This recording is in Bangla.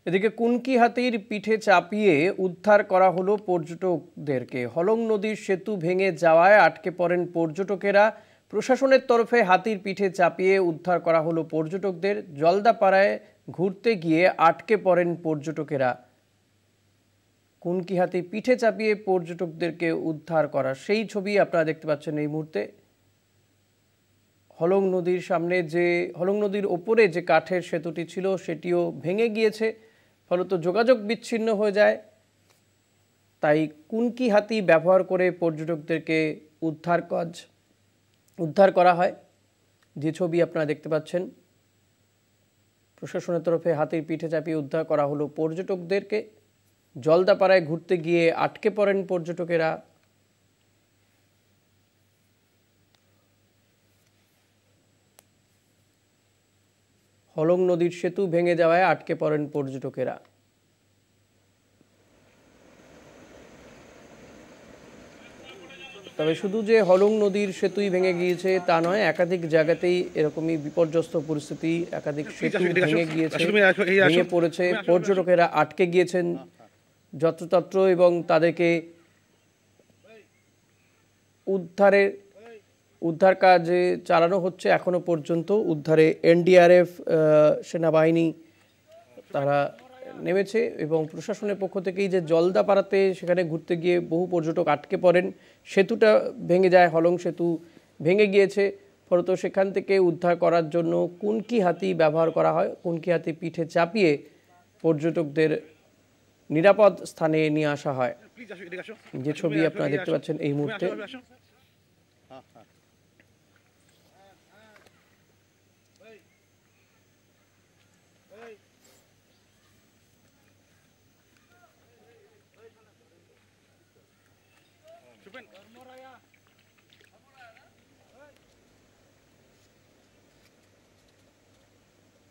এদিকে কুনকি হাতির পিঠে চাপিয়ে উদ্ধার করা হলো পর্যটকদেরকে। হলং নদীর সেতু ভেঙে যাওয়ায় আটকে পড়েন পর্যটকেরা। প্রশাসনের তরফে হাতির পিঠে চাপিয়ে উদ্ধার করা হলো পর্যটকদের। জলদাপাড়ায় ঘুরতে গিয়ে আটকে পড়েন পর্যটকেরা। কুনকি হাতি পিঠে চাপিয়ে পর্যটকদেরকে উদ্ধার করা সেই ছবি আপনারা দেখতে পাচ্ছেন এই মুহূর্তে। হলং নদীর সামনে হলং নদীর ওপরে যে কাঠের সেতুটি ছিল সেটিও ভেঙে গিয়েছে, ফলত যোগাযোগ বিচ্ছিন্ন হয়ে যায়। তাই কুনকি হাতি ব্যবহার করে পর্যটকদেরকে উদ্ধার করা হয়। যে ছবি আপনারা দেখতে পাচ্ছেন, প্রশাসনের তরফে হাতির পিঠে চাপিয়ে উদ্ধার করা হলো পর্যটকদেরকে। জলদাপাড়ায় ঘুরতে গিয়ে আটকে পড়েন পর্যটকেরা। হলং নদীর সেতু ভেঙে যাওয়ায় আটকে পড়েন পর্যটকেরা। তবে শুধু যে হলং নদীর সেতুই ভেঙে গিয়েছে তা নয়, একাধিক জায়গাতেই এরকমই বিপর্যস্ত পরিস্থিতি। একাধিক সেতু ভেঙে গিয়েছে, ভেঙে পড়েছে, পর্যটকেরা আটকে গিয়েছেন যত্রতত্র এবং তাদেরকে উদ্ধার কাজে চালানো হচ্ছে। এখনো পর্যন্ত উদ্ধারে এনডিআরএফ, সেনাবাহিনী তারা নেমেছে এবং প্রশাসনের পক্ষ থেকেই যে জলদাপাড়াতে সেখানে ঘুরতে গিয়ে বহু পর্যটক আটকে পড়েন। সেতুটা ভেঙে যায়, হলং সেতু ভেঙে গিয়েছে, ফলত সেখান থেকে উদ্ধার করার জন্য কুনকি হাতি ব্যবহার করা হয়। কুনকি হাতি পিঠে চাপিয়ে পর্যটকদের নিরাপদ স্থানে নিয়ে আসা হয়। যে ছবি আপনারা দেখতে পাচ্ছেন এই মুহূর্তে।